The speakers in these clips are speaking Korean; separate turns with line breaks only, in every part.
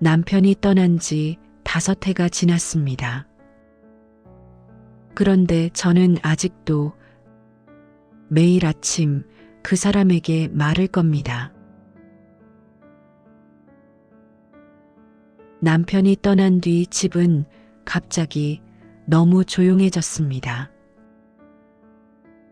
남편이 떠난 지 5해가 지났습니다. 그런데 저는 아직도 매일 아침 그 사람에게 말을 겁니다. 남편이 떠난 뒤 집은 갑자기 너무 조용해졌습니다.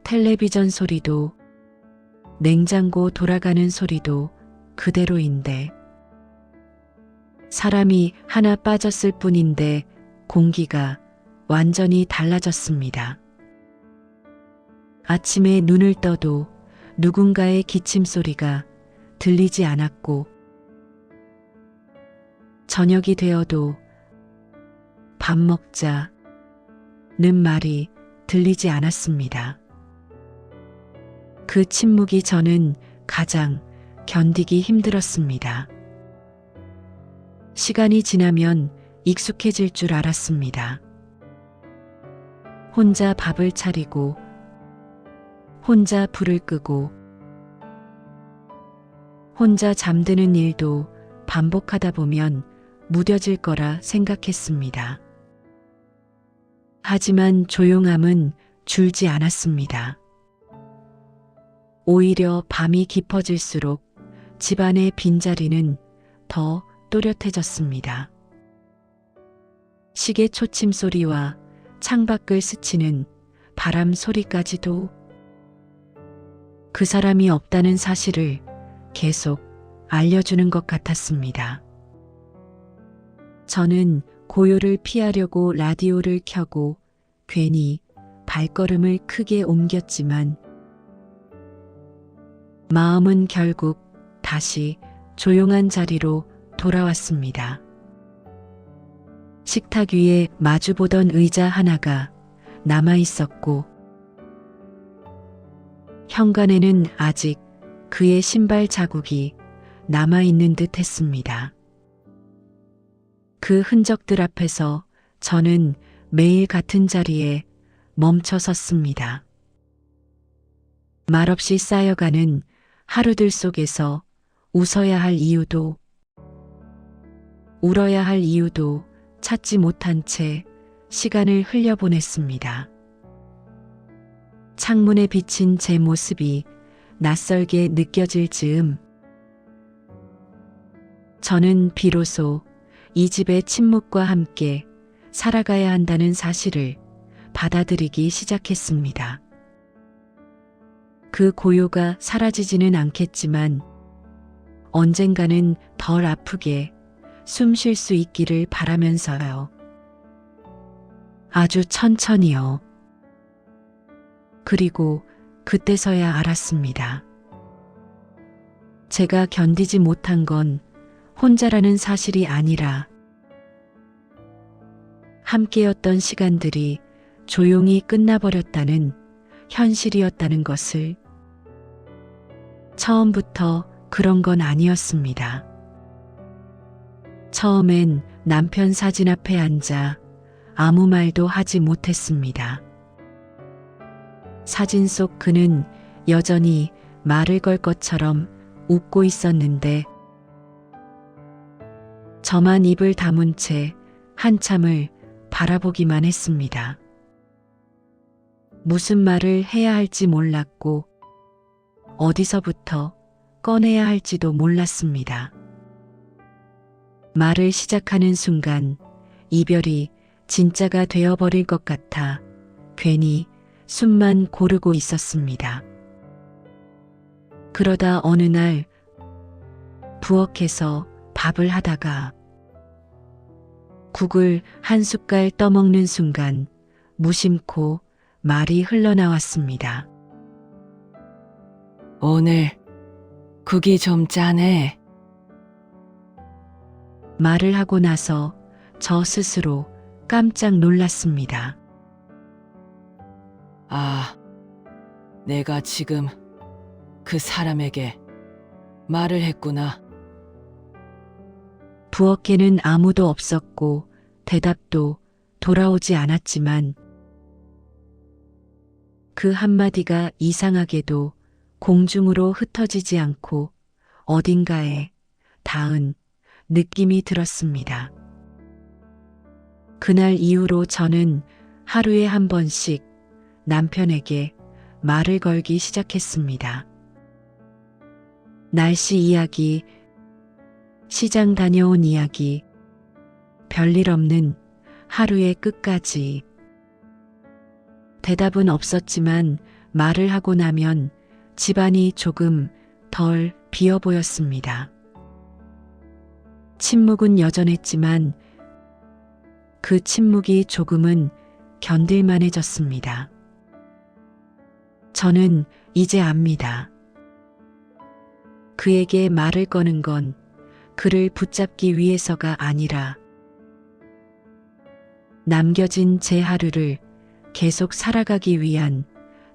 텔레비전 소리도 냉장고 돌아가는 소리도 그대로인데 사람이 하나 빠졌을 뿐인데 공기가 완전히 달라졌습니다. 아침에 눈을 떠도 누군가의 기침 소리가 들리지 않았고 저녁이 되어도 밥 먹자는 말이 들리지 않았습니다. 그 침묵이 저는 가장 견디기 힘들었습니다. 시간이 지나면 익숙해질 줄 알았습니다. 혼자 밥을 차리고 혼자 불을 끄고 혼자 잠드는 일도 반복하다 보면 무뎌질 거라 생각했습니다. 하지만 조용함은 줄지 않았습니다. 오히려 밤이 깊어질수록 집안의 빈자리는 더 또렷해졌습니다. 시계 초침 소리와 창밖을 스치는 바람 소리까지도 그 사람이 없다는 사실을 계속 알려주는 것 같았습니다. 저는 고요를 피하려고 라디오를 켜고 괜히 발걸음을 크게 옮겼지만 마음은 결국 다시 조용한 자리로 돌아왔습니다. 식탁 위에 마주보던 의자 하나가 남아 있었고 현관에는 아직 그의 신발 자국이 남아있는 듯 했습니다. 그 흔적들 앞에서 저는 매일 같은 자리에 멈춰 섰습니다. 말없이 쌓여가는 하루들 속에서 웃어야 할 이유도 울어야 할 이유도 찾지 못한 채 시간을 흘려보냈습니다. 창문에 비친 제 모습이 낯설게 느껴질 즈음 저는 비로소 이 집의 침묵과 함께 살아가야 한다는 사실을 받아들이기 시작했습니다. 그 고요가 사라지지는 않겠지만 언젠가는 덜 아프게 숨 쉴 수 있기를 바라면서요. 아주 천천히요. 그리고 그때서야 알았습니다. 제가 견디지 못한 건 혼자라는 사실이 아니라 함께였던 시간들이 조용히 끝나버렸다는 현실이었다는 것을 처음부터 그런 건 아니었습니다. 처음엔 남편 사진 앞에 앉아 아무 말도 하지 못했습니다. 사진 속 그는 여전히 말을 걸 것처럼 웃고 있었는데 저만 입을 다문 채 한참을 바라보기만 했습니다. 무슨 말을 해야 할지 몰랐고 어디서부터 꺼내야 할지도 몰랐습니다. 말을 시작하는 순간 이별이 진짜가 되어버릴 것 같아 괜히 숨만 고르고 있었습니다. 그러다 어느 날 부엌에서 밥을 하다가 국을 한 숟갈 떠먹는 순간 무심코 말이 흘러나왔습니다.
오늘 국이 좀 짜네.
말을 하고 나서 저 스스로 깜짝 놀랐습니다.
아, 내가 지금 그 사람에게 말을 했구나.
부엌에는 아무도 없었고 대답도 돌아오지 않았지만 그 한마디가 이상하게도 공중으로 흩어지지 않고 어딘가에 닿은 느낌이 들었습니다. 그날 이후로 저는 하루에 한 번씩 남편에게 말을 걸기 시작했습니다. 날씨 이야기, 시장 다녀온 이야기, 별일 없는 하루의 끝까지. 대답은 없었지만 말을 하고 나면 집안이 조금 덜 비어 보였습니다. 침묵은 여전했지만 그 침묵이 조금은 견딜만해졌습니다. 저는 이제 압니다. 그에게 말을 거는 건 그를 붙잡기 위해서가 아니라 남겨진 제 하루를 계속 살아가기 위한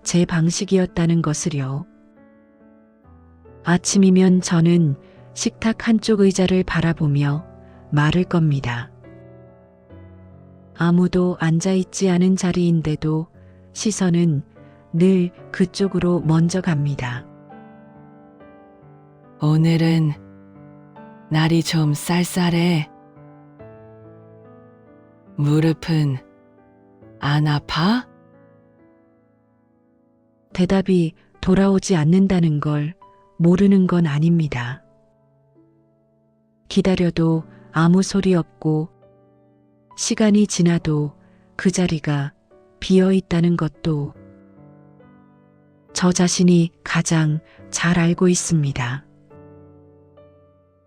제 방식이었다는 것을요. 아침이면 저는 식탁 한쪽 의자를 바라보며 말을 겁니다. 아무도 앉아있지 않은 자리인데도 시선은 늘 그쪽으로 먼저 갑니다.
오늘은 날이 좀 쌀쌀해. 무릎은 안 아파?
대답이 돌아오지 않는다는 걸 모르는 건 아닙니다. 기다려도 아무 소리 없고 시간이 지나도 그 자리가 비어 있다는 것도 저 자신이 가장 잘 알고 있습니다.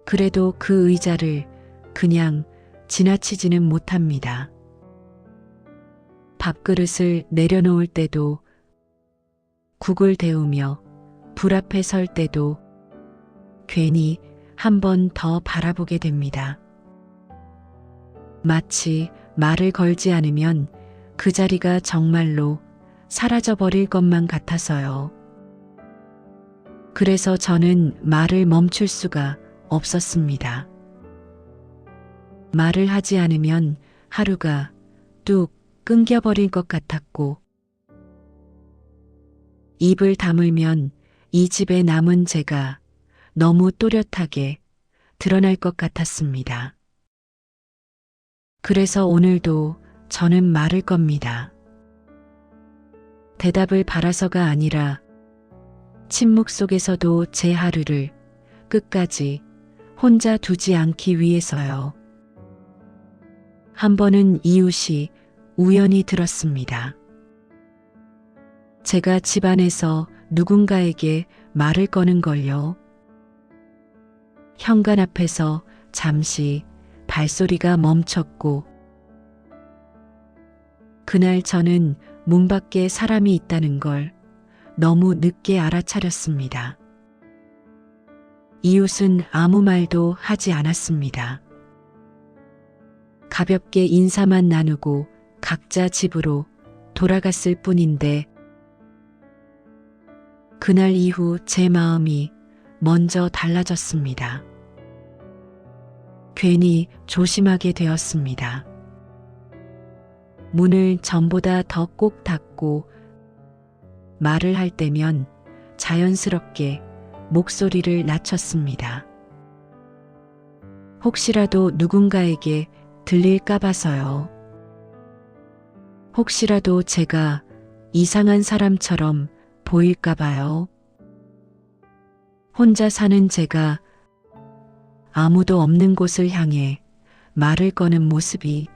그래도 그 의자를 그냥 지나치지는 못합니다. 밥그릇을 내려놓을 때도, 국을 데우며 불 앞에 설 때도 괜히 한 번 더 바라보게 됩니다. 마치 말을 걸지 않으면 그 자리가 정말로 사라져버릴 것만 같아서요. 그래서 저는 말을 멈출 수가 없었습니다. 말을 하지 않으면 하루가 뚝 끊겨버릴 것 같았고, 입을 다물면 이 집에 남은 제가 너무 또렷하게 드러날 것 같았습니다. 그래서 오늘도 저는 말을 겁니다. 대답을 바라서가 아니라 침묵 속에서도 제 하루를 끝까지 혼자 두지 않기 위해서요. 한 번은 이웃이 우연히 들었습니다. 제가 집안에서 누군가에게 말을 거는 걸요. 현관 앞에서 잠시 발소리가 멈췄고, 그날 저는 문 밖에 사람이 있다는 걸 너무 늦게 알아차렸습니다. 이웃은 아무 말도 하지 않았습니다. 가볍게 인사만 나누고 각자 집으로 돌아갔을 뿐인데, 그날 이후 제 마음이 먼저 달라졌습니다. 괜히 조심하게 되었습니다. 문을 전보다 더 꼭 닫고 말을 할 때면 자연스럽게 목소리를 낮췄습니다. 혹시라도 누군가에게 들릴까 봐서요. 혹시라도 제가 이상한 사람처럼 보일까 봐요. 혼자 사는 제가 아무도 없는 곳을 향해 말을 거는 모습이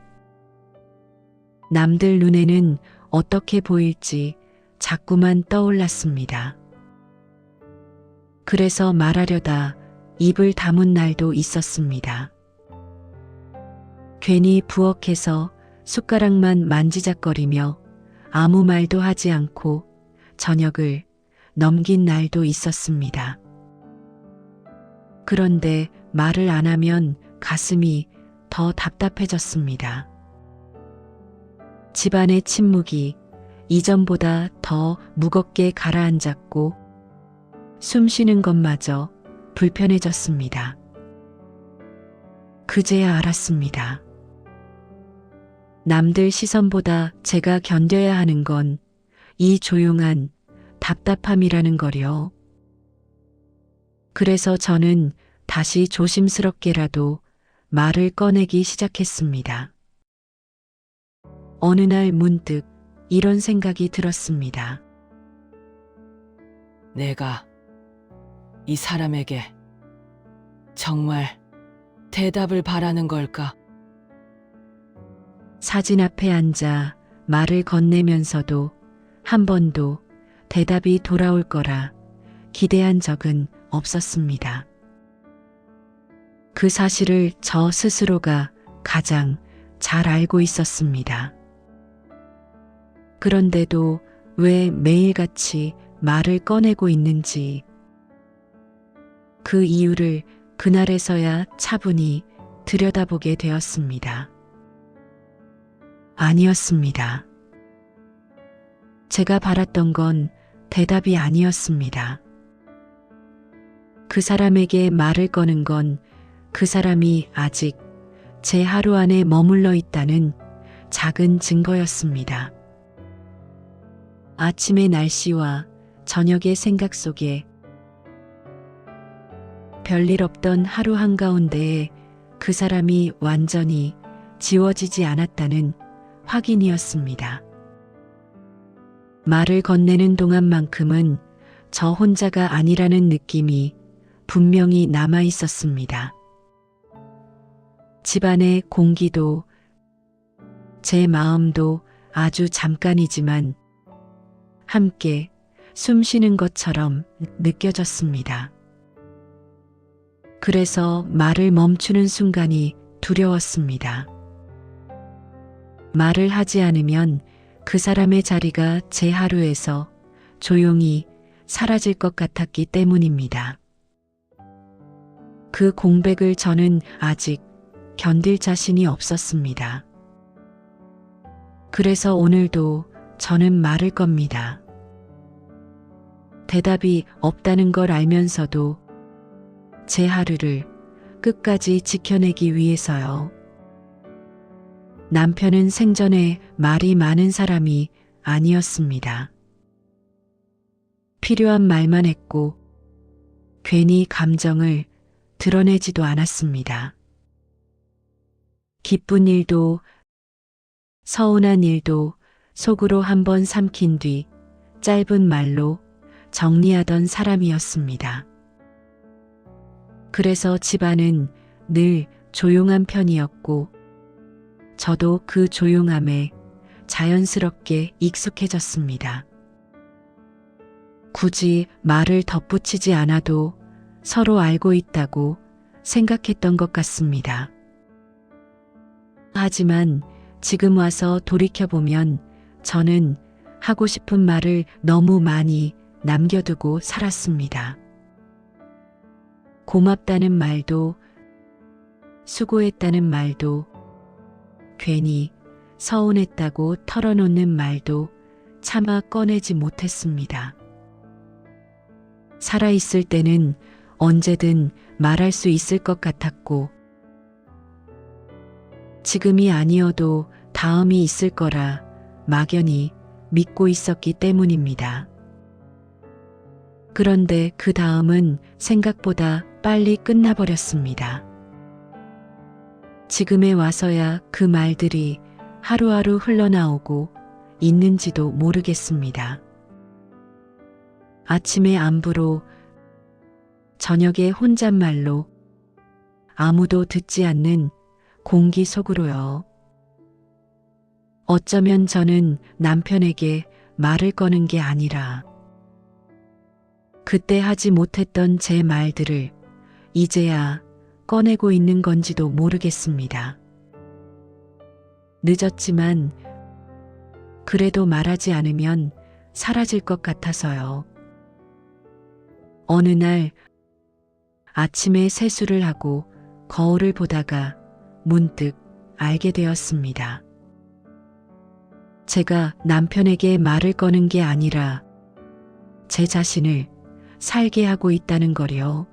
남들 눈에는 어떻게 보일지 자꾸만 떠올랐습니다. 그래서 말하려다 입을 다문 날도 있었습니다. 괜히 부엌에서 숟가락만 만지작거리며 아무 말도 하지 않고 저녁을 넘긴 날도 있었습니다. 그런데 말을 안 하면 가슴이 더 답답해졌습니다. 집안의 침묵이 이전보다 더 무겁게 가라앉았고 숨 쉬는 것마저 불편해졌습니다. 그제야 알았습니다. 남들 시선보다 제가 견뎌야 하는 건 이 조용한 답답함이라는 거요. 그래서 저는 다시 조심스럽게라도 말을 꺼내기 시작했습니다. 어느 날 문득 이런 생각이 들었습니다.
내가 이 사람에게 정말 대답을 바라는 걸까?
사진 앞에 앉아 말을 건네면서도 한 번도 대답이 돌아올 거라 기대한 적은 없었습니다. 그 사실을 저 스스로가 가장 잘 알고 있었습니다. 그런데도 왜 매일같이 말을 꺼내고 있는지 그 이유를 그날에서야 차분히 들여다보게 되었습니다. 아니었습니다. 제가 바랐던 건 대답이 아니었습니다. 그 사람에게 말을 거는 건 그 사람이 아직 제 하루 안에 머물러 있다는 작은 증거였습니다. 아침의 날씨와 저녁의 생각 속에 별일 없던 하루 한가운데에 그 사람이 완전히 지워지지 않았다는 확인이었습니다. 말을 건네는 동안만큼은 저 혼자가 아니라는 느낌이 분명히 남아 있었습니다. 집안의 공기도 제 마음도 아주 잠깐이지만 함께 숨 쉬는 것처럼 느껴졌습니다. 그래서 말을 멈추는 순간이 두려웠습니다. 말을 하지 않으면 그 사람의 자리가 제 하루에서 조용히 사라질 것 같았기 때문입니다. 그 공백을 저는 아직 견딜 자신이 없었습니다. 그래서 오늘도 저는 말을 겁니다. 대답이 없다는 걸 알면서도 제 하루를 끝까지 지켜내기 위해서요. 남편은 생전에 말이 많은 사람이 아니었습니다. 필요한 말만 했고 괜히 감정을 드러내지도 않았습니다. 기쁜 일도 서운한 일도 속으로 한번 삼킨 뒤 짧은 말로 정리하던 사람이었습니다. 그래서 집안은 늘 조용한 편이었고 저도 그 조용함에 자연스럽게 익숙해졌습니다. 굳이 말을 덧붙이지 않아도 서로 알고 있다고 생각했던 것 같습니다. 하지만 지금 와서 돌이켜보면 저는 하고 싶은 말을 너무 많이 남겨두고 살았습니다. 고맙다는 말도, 수고했다는 말도, 괜히 서운했다고 털어놓는 말도 차마 꺼내지 못했습니다. 살아있을 때는 언제든 말할 수 있을 것 같았고, 지금이 아니어도 다음이 있을 거라 막연히 믿고 있었기 때문입니다. 그런데 그 다음은 생각보다 빨리 끝나버렸습니다. 지금에 와서야 그 말들이 하루하루 흘러나오고 있는지도 모르겠습니다. 아침에 안부로, 저녁에 혼잣말로, 아무도 듣지 않는 공기 속으로요. 어쩌면 저는 남편에게 말을 거는 게 아니라 그때 하지 못했던 제 말들을 이제야 꺼내고 있는 건지도 모르겠습니다. 늦었지만 그래도 말하지 않으면 사라질 것 같아서요. 어느 날 아침에 세수를 하고 거울을 보다가 문득 알게 되었습니다. 제가 남편에게 말을 거는 게 아니라 제 자신을 살게 하고 있다는 거요.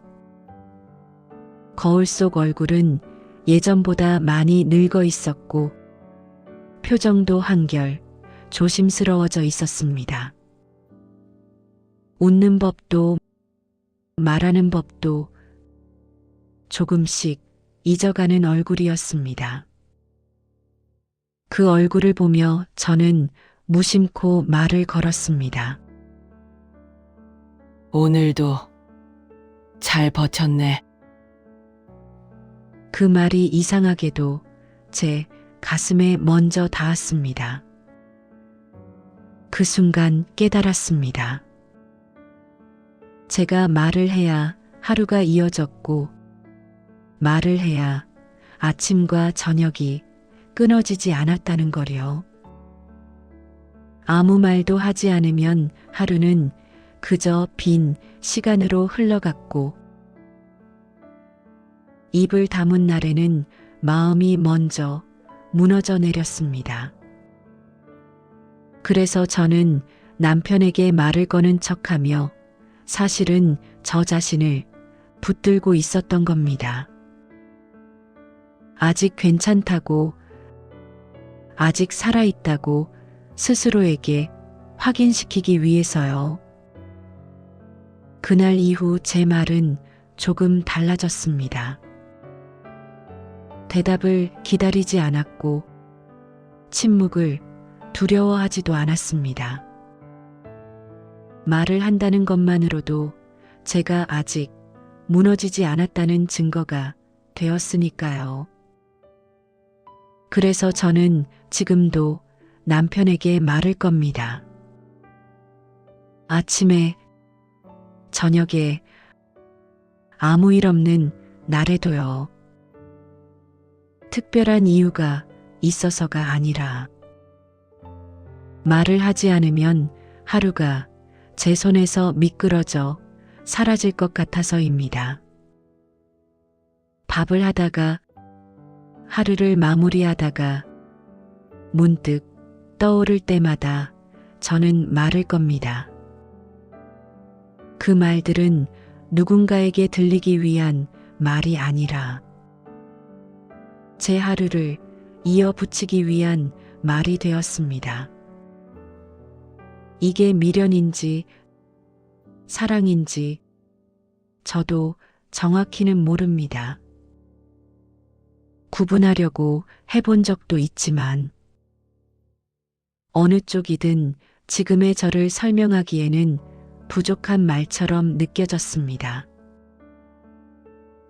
거울 속 얼굴은 예전보다 많이 늙어 있었고 표정도 한결 조심스러워져 있었습니다. 웃는 법도 말하는 법도 조금씩 잊어가는 얼굴이었습니다. 그 얼굴을 보며 저는 무심코 말을 걸었습니다.
오늘도 잘 버텼네.
그 말이 이상하게도 제 가슴에 먼저 닿았습니다. 그 순간 깨달았습니다. 제가 말을 해야 하루가 이어졌고, 말을 해야 아침과 저녁이 끊어지지 않았다는 거요. 아무 말도 하지 않으면 하루는 그저 빈 시간으로 흘러갔고, 입을 다문 날에는 마음이 먼저 무너져 내렸습니다. 그래서 저는 남편에게 말을 거는 척하며 사실은 저 자신을 붙들고 있었던 겁니다. 아직 괜찮다고, 아직 살아있다고 스스로에게 확인시키기 위해서요. 그날 이후 제 말은 조금 달라졌습니다. 대답을 기다리지 않았고, 침묵을 두려워하지도 않았습니다. 말을 한다는 것만으로도 제가 아직 무너지지 않았다는 증거가 되었으니까요. 그래서 저는 지금도 남편에게 말을 겁니다. 아침에, 저녁에, 아무 일 없는 날에도요. 특별한 이유가 있어서가 아니라 말을 하지 않으면 하루가 제 손에서 미끄러져 사라질 것 같아서입니다. 밥을 하다가, 하루를 마무리하다가 문득 떠오를 때마다 저는 말을 겁니다. 그 말들은 누군가에게 들리기 위한 말이 아니라 제 하루를 이어붙이기 위한 말이 되었습니다. 이게 미련인지 사랑인지 저도 정확히는 모릅니다. 구분하려고 해본 적도 있지만 어느 쪽이든 지금의 저를 설명하기에는 부족한 말처럼 느껴졌습니다.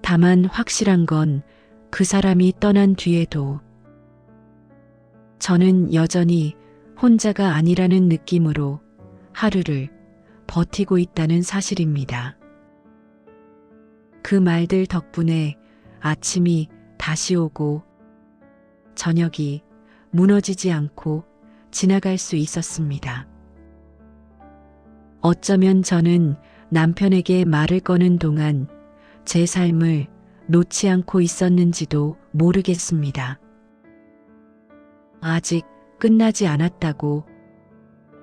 다만 확실한 건 그 사람이 떠난 뒤에도 저는 여전히 혼자가 아니라는 느낌으로 하루를 버티고 있다는 사실입니다. 그 말들 덕분에 아침이 다시 오고 저녁이 무너지지 않고 지나갈 수 있었습니다. 어쩌면 저는 남편에게 말을 거는 동안 제 삶을 놓지 않고 있었는지도 모르겠습니다. 아직 끝나지 않았다고,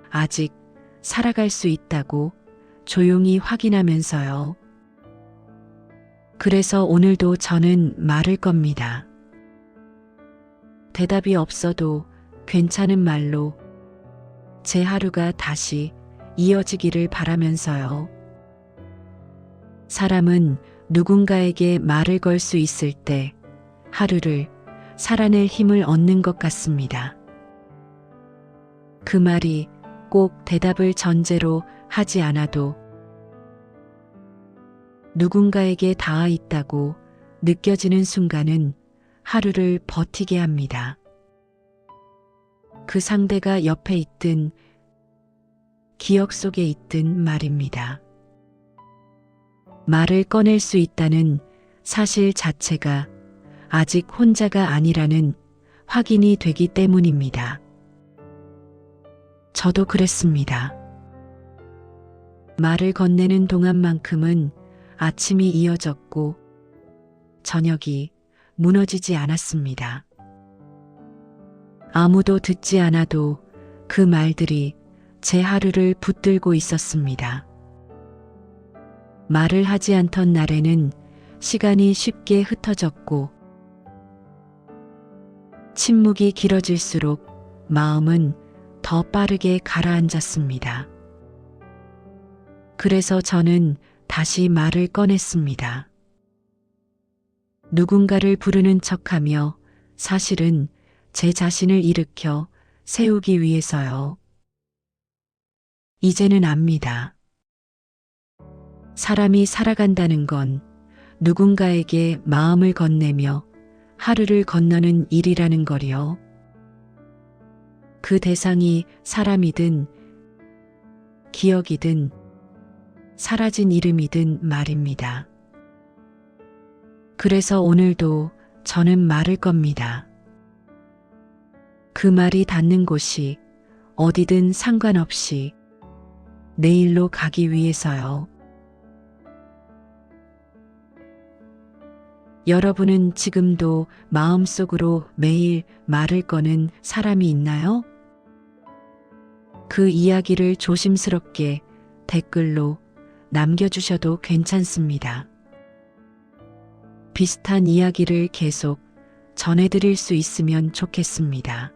아직 살아갈 수 있다고 조용히 확인하면서요. 그래서 오늘도 저는 말을 겁니다. 대답이 없어도 괜찮은 말로 제 하루가 다시 이어지기를 바라면서요. 사람은 누군가에게 말을 걸 수 있을 때 하루를 살아낼 힘을 얻는 것 같습니다. 그 말이 꼭 대답을 전제로 하지 않아도 누군가에게 닿아 있다고 느껴지는 순간은 하루를 버티게 합니다. 그 상대가 옆에 있든 기억 속에 있든 말입니다. 말을 꺼낼 수 있다는 사실 자체가 아직 혼자가 아니라는 확인이 되기 때문입니다. 저도 그랬습니다. 말을 건네는 동안만큼은 아침이 이어졌고 저녁이 무너지지 않았습니다. 아무도 듣지 않아도 그 말들이 제 하루를 붙들고 있었습니다. 말을 하지 않던 날에는 시간이 쉽게 흩어졌고 침묵이 길어질수록 마음은 더 빠르게 가라앉았습니다. 그래서 저는 다시 말을 꺼냈습니다. 누군가를 부르는 척하며 사실은 제 자신을 일으켜 세우기 위해서요. 이제는 압니다. 사람이 살아간다는 건 누군가에게 마음을 건네며 하루를 건너는 일이라는 거리요. 그 대상이 사람이든 기억이든 사라진 이름이든 말입니다. 그래서 오늘도 저는 말을 겁니다. 그 말이 닿는 곳이 어디든 상관없이 내일로 가기 위해서요. 여러분은 지금도 마음속으로 매일 말을 거는 사람이 있나요? 그 이야기를 조심스럽게 댓글로 남겨주셔도 괜찮습니다. 비슷한 이야기를 계속 전해드릴 수 있으면 좋겠습니다.